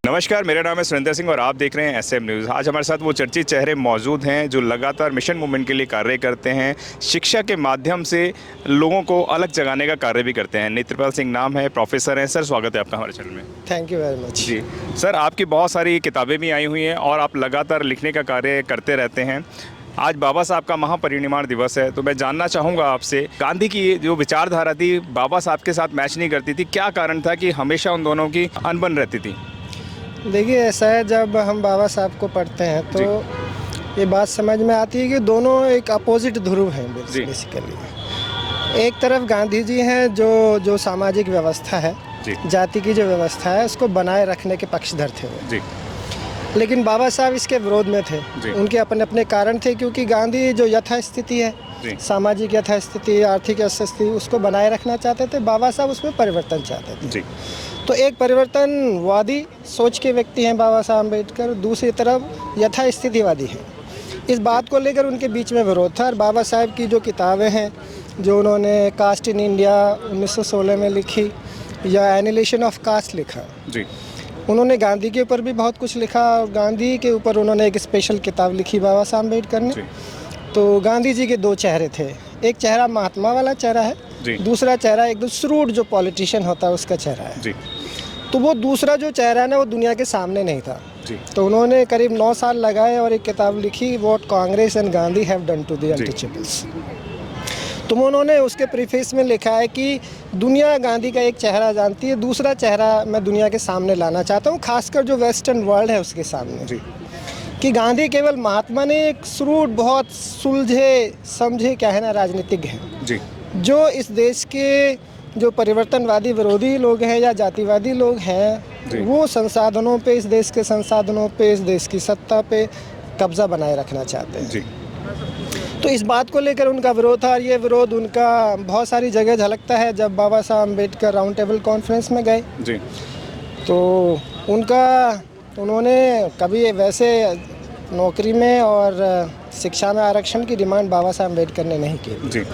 नमस्कार, मेरा नाम है सुरेंद्र सिंह और आप देख रहे हैं एसएम न्यूज़। आज हमारे साथ वो चर्चित चेहरे मौजूद हैं जो लगातार मिशन मूवमेंट के लिए कार्य करते हैं, शिक्षा के माध्यम से लोगों को अलग जगाने का कार्य भी करते हैं। नेत्रपाल सिंह नाम है, प्रोफेसर हैं। सर, स्वागत है आपका हमारे चैनल में। Thank you very much. जी सर, आपकी बहुत सारी किताबें भी आई हुई हैं और आप लगातार लिखने का कार्य करते रहते हैं। आज बाबा साहब का महापरिनिर्वाण दिवस है, तो मैं जानना चाहूँगा आपसे, गांधी की जो विचारधारा थी बाबा साहब के साथ मैच नहीं करती थी। क्या कारण था कि हमेशा उन दोनों की अनबन रहती थी? देखिए, ऐसा है, जब हम बाबा साहब को पढ़ते हैं तो ये बात समझ में आती है कि दोनों एक अपोजिट ध्रुव हैं बेसिकली। एक तरफ गांधी जी हैं जो सामाजिक व्यवस्था है, जाति की जो व्यवस्था है उसको बनाए रखने के पक्षधर थे वो। लेकिन बाबा साहब इसके विरोध में थे। उनके अपने अपने कारण थे, क्योंकि गांधी जो यथास्थिति है, सामाजिक यथास्थिति, आर्थिक यथास्थिति, उसको बनाए रखना चाहते थे। बाबा साहब उसमें परिवर्तन चाहते थे। तो एक परिवर्तनवादी सोच के व्यक्ति हैं बाबा साहब अम्बेडकर, दूसरी तरफ यथास्थितिवादी हैं। इस बात को लेकर उनके बीच में विरोध था। और बाबा साहब की जो किताबें हैं, जो उन्होंने कास्ट इन इंडिया 1916 में लिखी, या एनिलेशन ऑफ कास्ट लिखा, उन्होंने गांधी के ऊपर भी बहुत कुछ लिखा। और गांधी के ऊपर उन्होंने एक स्पेशल किताब लिखी बाबा साहब अम्बेडकर ने। तो गांधी जी के दो चेहरे थे, एक चेहरा महात्मा वाला चेहरा है, दूसरा चेहरा एकदम श्रूड जो पॉलिटिशियन होता है उसका चेहरा है। तो वो दूसरा जो चेहरा है ना, वो दुनिया के सामने नहीं था। तो उन्होंने करीब 9 साल लगाए और एक किताब लिखी, what Congress and Gandhi have done to the untouchables. तो उन्होंने उसके प्रीफेस में लिखा है कि दुनिया गांधी का एक चेहरा जानती है, दूसरा चेहरा मैं दुनिया के सामने लाना चाहता हूँ, खासकर जो वेस्टर्न वर्ल्ड है उसके सामने। कि गांधी केवल महात्मा ने एक श्रूड, बहुत सुलझे समझे क्या है ना राजनीतिज्ञ हैं, जो इस देश के जो परिवर्तनवादी विरोधी लोग हैं या जातिवादी लोग हैं, वो संसाधनों पे, इस देश के संसाधनों पे, इस देश की सत्ता पे कब्जा बनाए रखना चाहते हैं। तो इस बात को लेकर उनका विरोध था। और ये विरोध उनका बहुत सारी जगह झलकता है। जब बाबा Saheb Ambedkar round table conference में गए तो उन्होंने कभी वैसे नौकरी में और शिक्षा में आरक्षण की डिमांड बाबा साहब अम्बेडकर ने नहीं की।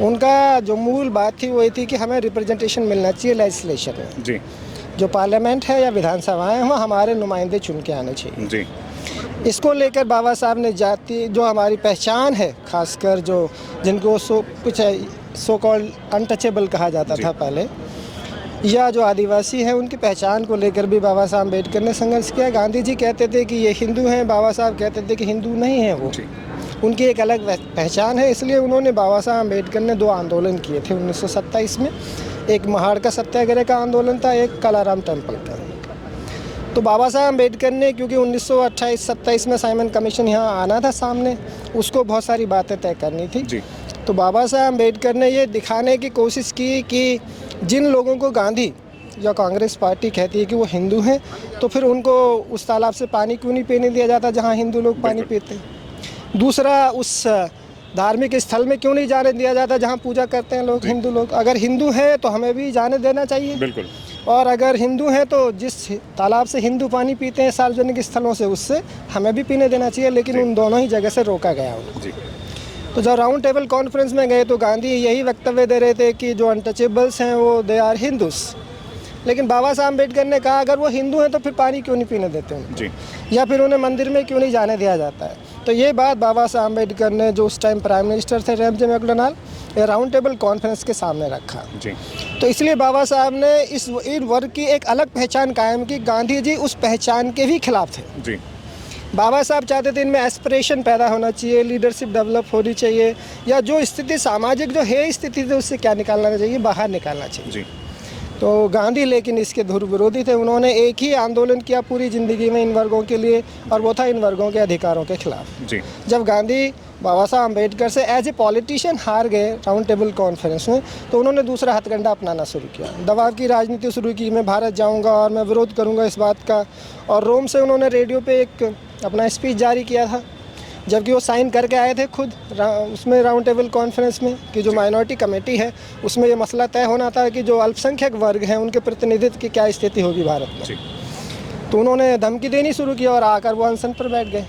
उनका जो मूल बात थी वो ये थी कि हमें रिप्रेजेंटेशन मिलना चाहिए लेजिस्लेशन में। जो पार्लियामेंट है या विधानसभाएं, वहाँ हमारे नुमाइंदे चुन के आने चाहिए। इसको लेकर बाबा साहब ने जाति, जो हमारी पहचान है, खासकर जो जिनको सो कॉल्ड अनटचेबल कहा जाता था पहले, या जो आदिवासी हैं, उनकी पहचान को लेकर भी बाबा साहब अम्बेडकर ने संघर्ष किया। गांधी जी कहते थे कि ये हिंदू हैं, बाबा साहब कहते थे कि हिंदू नहीं हैं वो, उनकी एक अलग पहचान है। इसलिए उन्होंने, बाबा साहब अम्बेडकर ने 2 आंदोलन किए थे 1927 में। एक महाड़ का सत्याग्रह का आंदोलन था, एक कालाराम टेम्पल का। तो बाबा साहब अम्बेडकर ने, क्योंकि 1928-27 में साइमन कमीशन यहाँ आना था सामने, उसको बहुत सारी बातें तय करनी थी। तो बाबा साहब अम्बेडकर ने ये दिखाने की कोशिश की कि जिन लोगों को गांधी या कांग्रेस पार्टी कहती है कि वो हिंदू हैं, तो फिर उनको उस तालाब से पानी क्यों नहीं पीने दिया जाता जहाँ हिंदू लोग पानी पीते हैं। दूसरा, उस धार्मिक स्थल में क्यों नहीं जाने दिया जाता जहाँ पूजा करते हैं लोग, हिंदू लोग। अगर हिंदू हैं तो हमें भी जाने देना चाहिए। और अगर हिंदू हैं तो जिस तालाब से हिंदू पानी पीते हैं सार्वजनिक स्थलों से, उससे हमें भी पीने देना चाहिए। लेकिन उन दोनों ही जगह से रोका गया उनको। तो जब राउंड टेबल कॉन्फ्रेंस में गए तो गांधी यही वक्तव्य दे रहे थे कि जो अनटचेबल्स हैं वो दे आर हिंदूस। लेकिन बाबा साहब अम्बेडकर ने कहा, अगर वो हिंदू हैं तो फिर पानी क्यों नहीं पीने देते उनको, या फिर उन्हें मंदिर में क्यों नहीं जाने दिया जाता है। तो ये बात बाबा साहब अम्बेडकर ने, जो उस टाइम प्राइम मिनिस्टर थे Ramsay MacDonald, round table conference के सामने रखा। तो इसलिए बाबा साहब ने इन वर्ग की एक अलग पहचान कायम की। गांधी जी उस पहचान के भी खिलाफ थे। बाबा साहब चाहते थे इनमें एस्पिरेशन पैदा होना चाहिए, लीडरशिप डेवलप होनी चाहिए, या जो स्थिति, सामाजिक जो है स्थिति थी, उससे क्या निकालना चाहिए, बाहर निकालना चाहिए। तो गांधी लेकिन इसके ध्रुव विरोधी थे। उन्होंने एक ही आंदोलन किया पूरी ज़िंदगी में इन वर्गों के लिए, और वो था इन वर्गों के अधिकारों के खिलाफ। जब गांधी बाबा साहब अम्बेडकर से एज ए पॉलिटिशियन हार गए राउंड टेबल कॉन्फ्रेंस में, तो उन्होंने दूसरा हथकंडा अपनाना शुरू किया, दबाव की राजनीति शुरू की। मैं भारत जाऊंगा और मैं विरोध करूंगा इस बात का। और रोम से उन्होंने रेडियो पे एक अपना स्पीच जारी किया था, जबकि वो साइन करके आए थे खुद उसमें राउंड टेबल कॉन्फ्रेंस में, कि जो माइनॉरिटी कमेटी है उसमें ये मसला तय होना था कि जो अल्पसंख्यक वर्ग हैं उनके प्रतिनिधित्व की क्या स्थिति होगी भारत में। तो उन्होंने धमकी देनी शुरू की और आकर वो अनशन पर बैठ गए।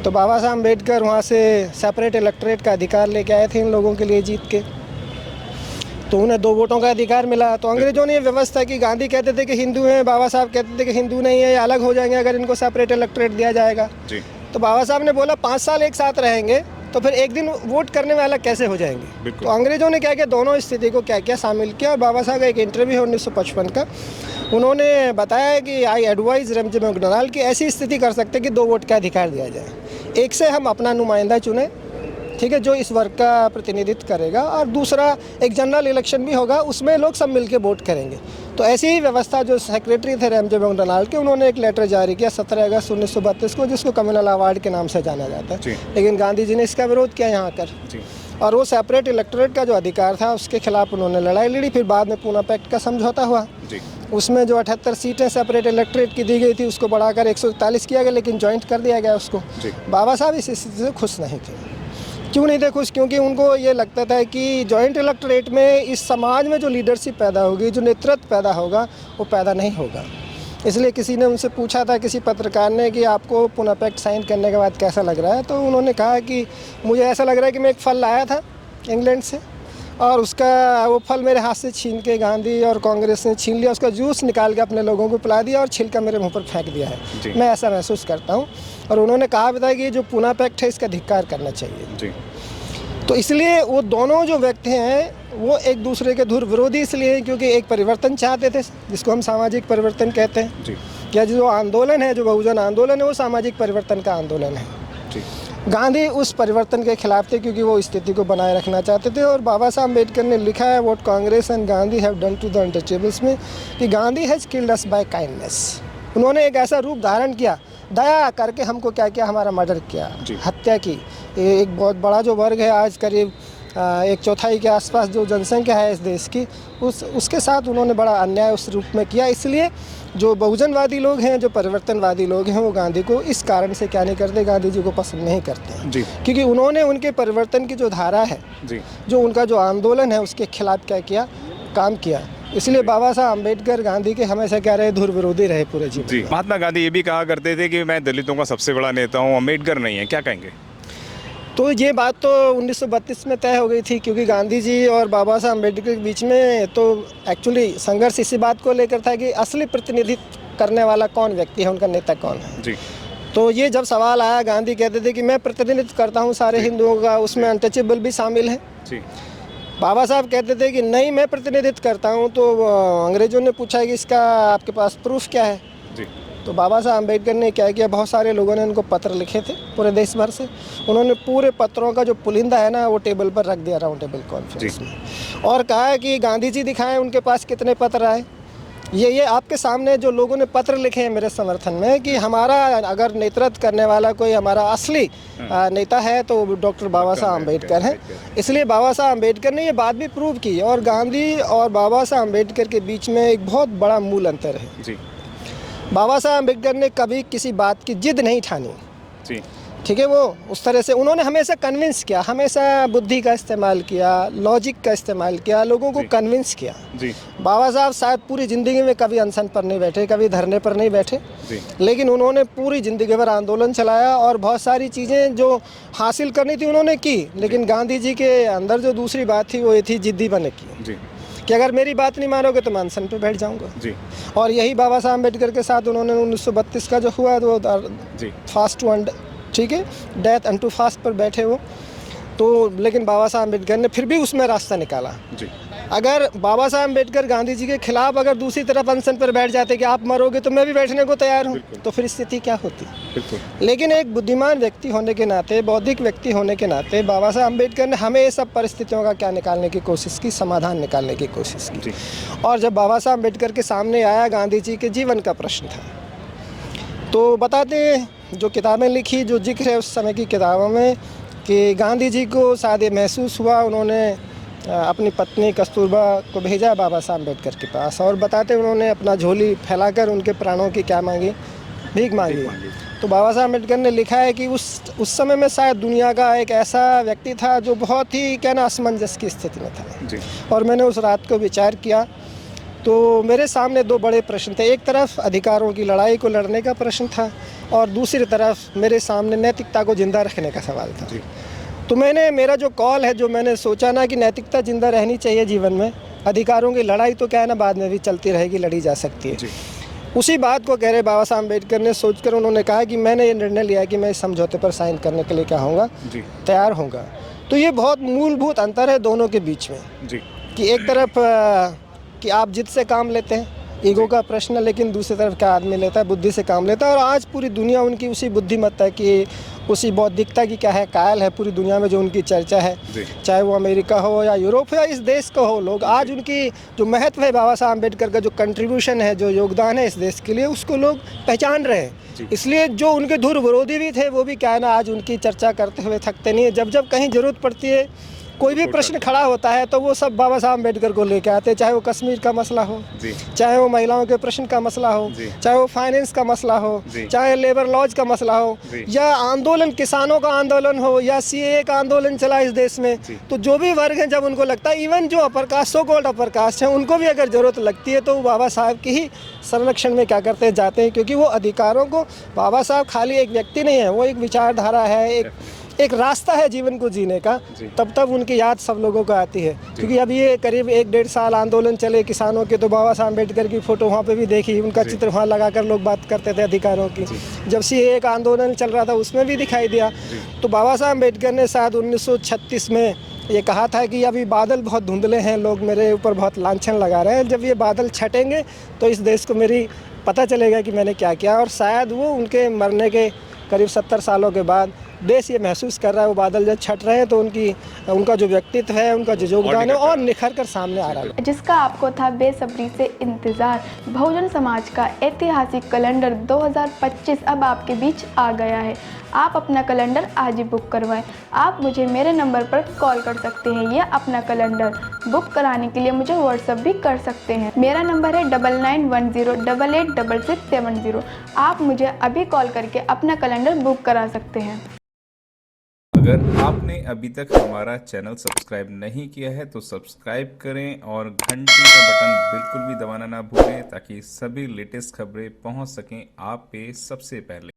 तो बाबा साहब अम्बेडकर वहाँ से सेपरेट इलेक्टोरेट का अधिकार लेके आए थे इन लोगों के लिए जीत के। तो उन्हें 2 वोटों का अधिकार मिला। तो अंग्रेजों ने ये व्यवस्था की, गांधी कहते थे कि हिंदू हैं, बाबा साहब कहते थे कि हिंदू नहीं है, ये अलग हो जाएंगे अगर इनको सेपरेट इलेक्टोरेट दिया जाएगा। जी। तो बाबा साहब ने बोला 5 साल एक साथ रहेंगे तो फिर एक दिन वोट करने में अलग कैसे हो जाएंगे। तो अंग्रेजों ने क्या किया, दोनों स्थिति को क्या किया, शामिल किया। और बाबा साहब का एक इंटरव्यू है 1955 का, उन्होंने बताया कि आई एडवाइज रमजी मैकडोनाल्ड की ऐसी स्थिति कर सकते कि 2 वोट का अधिकार दिया जाए। एक से हम अपना नुमाइंदा चुने, ठीक है, जो इस वर्ग का प्रतिनिधित्व करेगा, और दूसरा एक जनरल इलेक्शन भी होगा, उसमें लोग सब मिलके वोट करेंगे। तो ऐसी ही व्यवस्था जो सेक्रेटरी थे रमजी मैकडोनाल्ड के, उन्होंने एक लेटर जारी किया 17 अगस्त 1932 को, जिसको कम्युनल अवार्ड के नाम से जाना जाता है। लेकिन गांधी जी ने इसका विरोध किया यहाँ कर, और वो सेपरेट इलेक्टोरेट का जो अधिकार था उसके खिलाफ उन्होंने लड़ाई लड़ी। फिर बाद में पूना पैक्ट का समझौता हुआ, उसमें जो 78 सीटें सेपरेट इलेक्टोरेट की दी गई थी उसको बढ़ाकर 141 किया गया, लेकिन जॉइंट कर दिया गया उसको। बाबा साहब इस स्थिति से खुश नहीं थे। क्यों नहीं थे खुश? क्योंकि उनको ये लगता था कि जॉइंट इलेक्टोरेट में इस समाज में जो लीडरशिप पैदा होगी, जो नेतृत्व पैदा होगा, वो पैदा नहीं होगा। इसलिए किसी ने उनसे पूछा था, किसी पत्रकार ने, कि आपको पुनः पैक्ट साइन करने के बाद कैसा लग रहा है? तो उन्होंने कहा कि मुझे ऐसा लग रहा है कि मैं एक फल लाया था इंग्लैंड से, और उसका वो फल मेरे हाथ से छीन के गांधी और कांग्रेस ने छीन लिया, उसका जूस निकाल के अपने लोगों को पिला दिया और छिलका मेरे मुंह पर फेंक दिया है। मैं ऐसा महसूस करता हूँ। और उन्होंने कहा भी था कि जो पुनः पैक्ट है इसका धिक्कार करना चाहिए। तो इसलिए वो दोनों जो व्यक्ति हैं वो एक दूसरे के धुर विरोधी इसलिए हैं क्योंकि एक परिवर्तन चाहते थे, जिसको हम सामाजिक परिवर्तन कहते हैं। क्या जो आंदोलन है, जो बहुजन आंदोलन है, वो सामाजिक परिवर्तन का आंदोलन है। गांधी उस परिवर्तन के खिलाफ थे क्योंकि वो स्थिति को बनाए रखना चाहते थे। और बाबा साहब अम्बेडकर ने लिखा है what Congress and Gandhi have done to the untouchables में, कि Gandhi has killed us by kindness. उन्होंने एक ऐसा रूप धारण किया, दया करके हमको क्या किया, हमारा मर्डर किया, हत्या की। एक बहुत बड़ा जो वर्ग है, आज करीब 1/4 के आसपास जो जनसंख्या है इस देश की, उसके साथ उन्होंने बड़ा अन्याय उस रूप में किया। इसलिए जो बहुजनवादी लोग हैं, जो परिवर्तनवादी लोग हैं, वो गांधी को इस कारण से क्या नहीं करते, गांधी जी को पसंद नहीं करते हैं। क्योंकि उन्होंने उनके परिवर्तन की जो धारा है, जो उनका जो आंदोलन है, उसके खिलाफ क्या किया, काम किया। इसलिए बाबा साहब अम्बेडकर गांधी के हमेशा क्या रहे, धुर विरोधी रहे पूरे जीवन। महात्मा गांधी ये भी कहा करते थे कि मैं दलितों का सबसे बड़ा नेता हूँ, अम्बेडकर नहीं है, क्या कहेंगे? तो ये बात तो 1932 में तय हो गई थी, क्योंकि गांधी जी और बाबा साहब अम्बेडकर के बीच में तो एक्चुअली संघर्ष इसी बात को लेकर था कि असली प्रतिनिधित्व करने वाला कौन व्यक्ति है, उनका नेता कौन है। तो ये जब सवाल आया, गांधी कहते थे कि मैं प्रतिनिधित्व करता हूँ सारे हिंदुओं का, उसमें अनटचेबल भी शामिल है। बाबा साहब कहते थे कि नहीं, मैं प्रतिनिधित्व करता हूँ। तो अंग्रेज़ों ने पूछा कि इसका आपके पास प्रूफ क्या है? तो बाबा साहब अम्बेडकर ने क्या किया, बहुत सारे लोगों ने उनको पत्र लिखे थे पूरे देश भर से। उन्होंने पूरे पत्रों का जो पुलिंदा है ना, वो टेबल पर रख दिया, राउंड टेबल कॉन्फ्रेंस में, और कहा है कि गांधी जी दिखाएं उनके पास कितने पत्र आए। ये आपके सामने जो लोगों ने पत्र लिखे हैं मेरे समर्थन में, कि हमारा अगर नेतृत्व करने वाला कोई हमारा असली नेता है तो डॉक्टर बाबा साहब अम्बेडकर हैं। इसलिए बाबा साहब अम्बेडकर ने ये बात भी प्रूव की। और गांधी और बाबा साहब अम्बेडकर के बीच में एक बहुत बड़ा मूल अंतर है। बाबा साहब अम्बेडकर ने कभी किसी बात की जिद नहीं ठानी, ठीक है। वो उस तरह से उन्होंने हमेशा कन्विंस किया, हमेशा बुद्धि का इस्तेमाल किया, लॉजिक का इस्तेमाल किया, लोगों को कन्विंस किया। बाबा साहब शायद पूरी ज़िंदगी में कभी अनशन पर नहीं बैठे, कभी धरने पर नहीं बैठे, लेकिन उन्होंने पूरी ज़िंदगी भर आंदोलन चलाया और बहुत सारी चीज़ें जो हासिल करनी थी उन्होंने की। लेकिन गांधी जी के अंदर जो दूसरी बात थी वो ये थी जिद्दी बने की, कि अगर मेरी बात नहीं मानोगे तो मैं अनशन पे बैठ जाऊंगा। और यही बाबा साहब अम्बेडकर के साथ उन्होंने 1932 का जो हुआ वो फास्ट टू एंड, ठीक है, डेथ अनटू फास्ट पर बैठे वो तो। लेकिन बाबा साहब अम्बेडकर ने फिर भी उसमें रास्ता निकाला। अगर बाबा साहब अम्बेडकर गांधी जी के खिलाफ अगर दूसरी तरफ अनशन पर बैठ जाते कि आप मरोगे तो मैं भी बैठने को तैयार हूँ, तो फिर स्थिति क्या होती। लेकिन एक बुद्धिमान व्यक्ति होने के नाते, बौद्धिक व्यक्ति होने के नाते, बाबा साहब अम्बेडकर ने हमें सब परिस्थितियों का क्या निकालने की कोशिश की, समाधान निकालने की कोशिश की। और जब बाबा साहब अम्बेडकर के सामने आया गांधी जी के जीवन का प्रश्न था, तो बताते जो किताबें लिखी, जो जिक्र है उस समय की किताबों में, कि गांधी जी को शायद ये महसूस हुआ, उन्होंने अपनी पत्नी कस्तूरबा को भेजा बाबा साहब अम्बेडकर के पास, और बताते उन्होंने अपना झोली फैलाकर उनके प्राणों की क्या मांगी, भीख मांगी। तो बाबा साहब अम्बेडकर ने लिखा है कि उस समय में शायद दुनिया का एक ऐसा व्यक्ति था जो बहुत ही कहना असमंजस की स्थिति में था। और मैंने उस रात को विचार किया तो मेरे सामने दो बड़े प्रश्न थे। एक तरफ अधिकारों की लड़ाई को लड़ने का प्रश्न था, और दूसरी तरफ मेरे सामने नैतिकता को जिंदा रखने का सवाल था। तो मेरा जो कॉल है, जो मैंने सोचा ना कि नैतिकता जिंदा रहनी चाहिए जीवन में, अधिकारों की लड़ाई तो क्या है ना, बाद में भी चलती रहेगी, लड़ी जा सकती है। उसी बात को कह रहे बाबा साहब अम्बेडकर ने, सोचकर उन्होंने कहा कि मैंने ये निर्णय लिया कि मैं इस समझौते पर साइन करने के लिए क्या होऊंगा, तैयार होऊंगा। तो ये बहुत मूलभूत अंतर है दोनों के बीच में कि एक तरफ कि आप जिद से काम लेते हैं, ईगो का प्रश्न, लेकिन दूसरी तरफ क्या आदमी लेता है, बुद्धि से काम लेता है। और आज पूरी दुनिया उनकी उसी बुद्धिमत्ता की, उसी बौद्धिकता की क्या है, कायल है पूरी दुनिया में, जो उनकी चर्चा है, चाहे वो अमेरिका हो या यूरोप हो या इस देश का हो। लोग आज उनकी जो महत्व है, बाबा साहब अम्बेडकर का जो कंट्रीब्यूशन है, जो योगदान है इस देश के लिए, उसको लोग पहचान रहे हैं। इसलिए जो उनके धुर विरोधी भी थे, वो भी क्या है ना, आज उनकी चर्चा करते हुए थकते नहीं है। जब जब कहीं ज़रूरत पड़ती है, कोई भी प्रश्न खड़ा होता है, तो वो सब बाबा साहब अम्बेडकर को लेके आते हैं। चाहे वो कश्मीर का मसला हो, चाहे वो महिलाओं के प्रश्न का मसला हो, चाहे वो फाइनेंस का मसला हो, चाहे लेबर लॉज का मसला हो, या आंदोलन, किसानों का आंदोलन हो, या सीएए का आंदोलन चला इस देश में। तो जो भी वर्ग है, जब उनको लगता है, इवन जो upper caste, so called upper caste हैं, उनको भी अगर ज़रूरत लगती है, तो वो बाबा साहब की ही संरक्षण में क्या करते हैं, जाते हैं। क्योंकि वो अधिकारों को, बाबा साहब खाली एक व्यक्ति नहीं है, वो एक विचारधारा है, एक रास्ता है जीवन को जीने का। तब उनकी याद सब लोगों को आती है। क्योंकि अब ये करीब 1-1.5 साल आंदोलन चले किसानों के, तो बाबा साहब अम्बेडकर की फ़ोटो वहाँ पे भी देखी, उनका चित्र वहाँ लगाकर लोग बात करते थे अधिकारों की। जब सीएए का आंदोलन चल रहा था, उसमें भी दिखाई दिया। तो बाबा साहब अम्बेडकर ने शायद 1936 में ये कहा था कि अभी बादल बहुत धुंधले हैं, लोग मेरे ऊपर बहुत लांछन लगा रहे हैं, जब ये बादल छटेंगे तो इस देश को मेरी पता चलेगा कि मैंने क्या किया। और शायद वो उनके मरने के करीब 70 सालों के बाद देश ये महसूस कर रहा है, वो बादल जब छट रहे हैं, तो उनका जो व्यक्तित्व है, उनका जो योगदान है, और निखर कर सामने आ रहा है, जिसका आपको था बेसब्री से इंतजार। बहुजन समाज का ऐतिहासिक कैलेंडर 2025 अब आपके बीच आ गया है। आप अपना कैलेंडर आज ही बुक करवाएं। आप मुझे मेरे नंबर पर कॉल कर सकते हैं या अपना कैलेंडर बुक कराने के लिए मुझे व्हाट्सएप भी कर सकते हैं। मेरा नंबर है 9910886670। आप मुझे अभी कॉल करके अपना कैलेंडर बुक करा सकते हैं। अगर आपने अभी तक हमारा चैनल सब्सक्राइब नहीं किया है तो सब्सक्राइब करें और घंटी का बटन बिल्कुल भी दबाना ना भूलें, ताकि सभी लेटेस्ट खबरें पहुंच सकें आप पे सबसे पहले।